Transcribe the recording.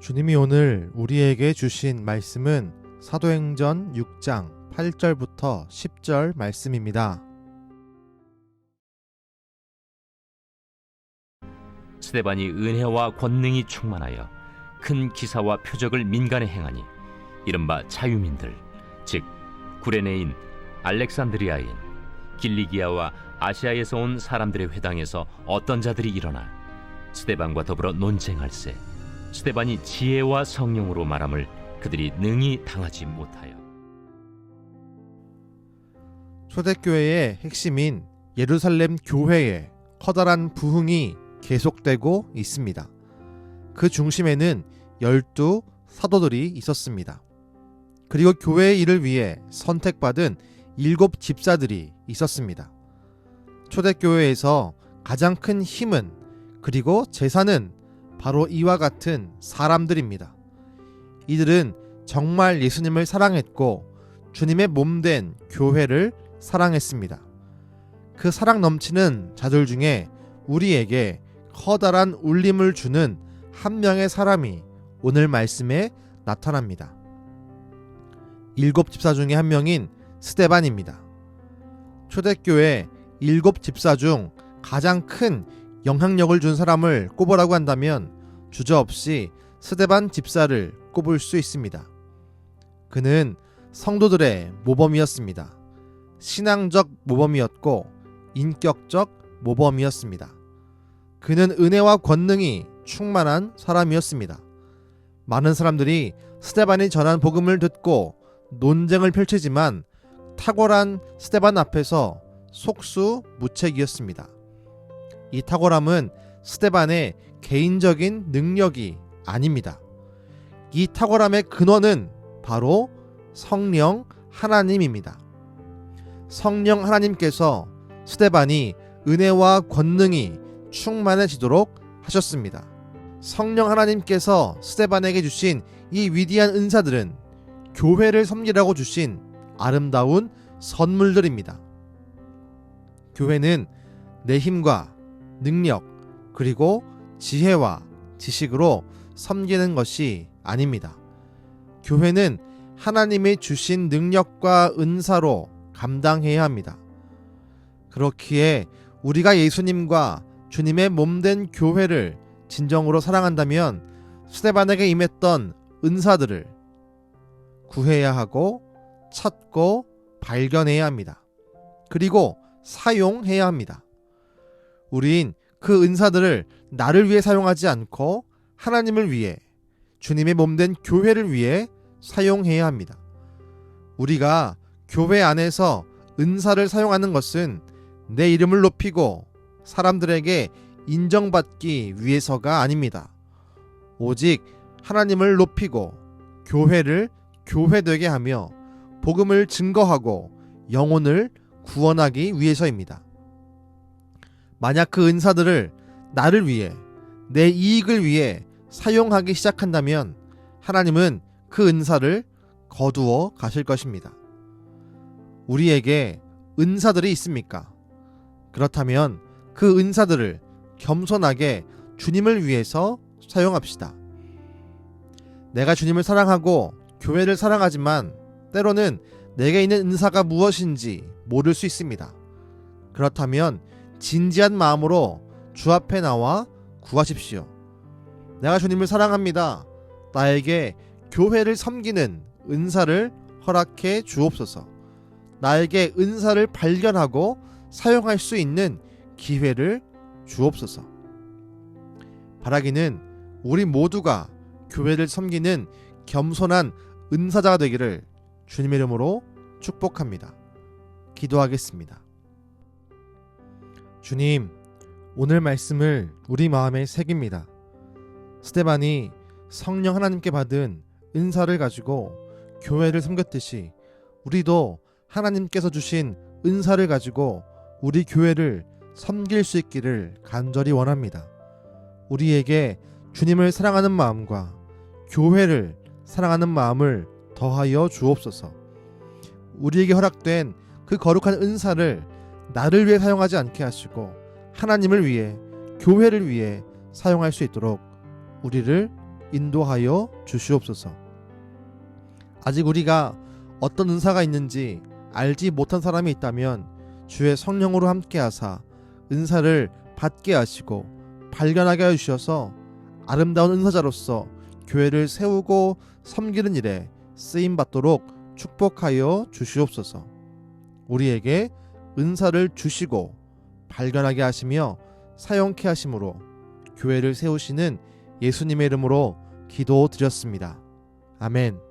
주님이 오늘 우리에게 주신 말씀은 사도행전 6장 8절부터 10절 말씀입니다. 스데반이 은혜와 권능이 충만하여 큰 기사와 표적을 민간에 행하니 이른바 자유민들 즉 구레네인, 알렉산드리아인, 길리기아와 아시아에서 온 사람들의 회당에서 어떤 자들이 일어나 스데반과 더불어 논쟁할세 스데반이 지혜와 성령으로 말함을 그들이 능히 당하지 못하여. 초대교회의 핵심인 예루살렘 교회의 커다란 부흥이 계속되고 있습니다. 그 중심에는 12 사도들이 있었습니다. 그리고 교회의 일을 위해 선택받은 7 집사들이 있었습니다. 초대교회에서 가장 큰 힘은 그리고 재산은 바로 이와 같은 사람들입니다. 이들은 정말 예수님을 사랑했고 주님의 몸된 교회를 사랑했습니다. 그 사랑 넘치는 자들 중에 우리에게 커다란 울림을 주는 한 명의 사람이 오늘 말씀에 나타납니다. 7 집사 중에 한 명인 스데반입니다. 초대교회 7 집사 중 가장 큰 영향력을 준 사람을 꼽으라고 한다면 주저없이 스데반 집사를 꼽을 수 있습니다. 그는 성도들의 모범이었습니다. 신앙적 모범이었고 인격적 모범이었습니다. 그는 은혜와 권능이 충만한 사람이었습니다. 많은 사람들이 스데반이 전한 복음을 듣고 논쟁을 펼치지만 탁월한 스데반 앞에서 속수무책이었습니다. 이 탁월함은 스데반의 개인적인 능력이 아닙니다. 이 탁월함의 근원은 바로 성령 하나님입니다. 성령 하나님께서 스데반이 은혜와 권능이 충만해지도록 하셨습니다. 성령 하나님께서 스데반에게 주신 이 위대한 은사들은 교회를 섬기라고 주신 아름다운 선물들입니다. 교회는 내 힘과 능력 그리고 지혜와 지식으로 섬기는 것이 아닙니다. 교회는 하나님이 주신 능력과 은사로 감당해야 합니다. 그렇기에 우리가 예수님과 주님의 몸된 교회를 진정으로 사랑한다면 스데반에게 임했던 은사들을 구해야 하고 찾고 발견해야 합니다. 그리고 사용해야 합니다. 우린 그 은사들을 나를 위해 사용하지 않고 하나님을 위해 주님의 몸된 교회를 위해 사용해야 합니다. 우리가 교회 안에서 은사를 사용하는 것은 내 이름을 높이고 사람들에게 인정받기 위해서가 아닙니다. 오직 하나님을 높이고 교회를 교회되게 하며 복음을 증거하고 영혼을 구원하기 위해서입니다. 만약 그 은사들을 나를 위해 내 이익을 위해 사용하기 시작한다면 하나님은 그 은사를 거두어 가실 것입니다. 우리에게 은사들이 있습니까? 그렇다면 그 은사들을 겸손하게 주님을 위해서 사용합시다. 내가 주님을 사랑하고 교회를 사랑하지만 때로는 내게 있는 은사가 무엇인지 모를 수 있습니다. 그렇다면 진지한 마음으로 주 앞에 나와 구하십시오. 내가 주님을 사랑합니다. 나에게 교회를 섬기는 은사를 허락해 주옵소서. 나에게 은사를 발견하고 사용할 수 있는 기회를 주옵소서. 바라기는 우리 모두가 교회를 섬기는 겸손한 은사자가 되기를 주님의 이름으로 축복합니다. 기도하겠습니다. 주님, 오늘 말씀을 우리 마음에 새깁니다. 스데반이 성령 하나님께 받은 은사를 가지고 교회를 섬겼듯이 우리도 하나님께서 주신 은사를 가지고 우리 교회를 섬길 수 있기를 간절히 원합니다. 우리에게 주님을 사랑하는 마음과 교회를 사랑하는 마음을 더하여 주옵소서. 우리에게 허락된 그 거룩한 은사를 나를 위해 사용하지 않게 하시고 하나님을 위해 교회를 위해 사용할 수 있도록 우리를 인도하여 주시옵소서. 아직 우리가 어떤 은사가 있는지 알지 못한 사람이 있다면 주의 성령으로 함께하사 은사를 받게 하시고 발견하게 하여 주셔서 아름다운 은사자로서 교회를 세우고 섬기는 일에 쓰임받도록 축복하여 주시옵소서. 우리에게 은사를 주시고 발견하게 하시며 사용케 하심으로 교회를 세우시는 예수님의 이름으로 기도드렸습니다. 아멘.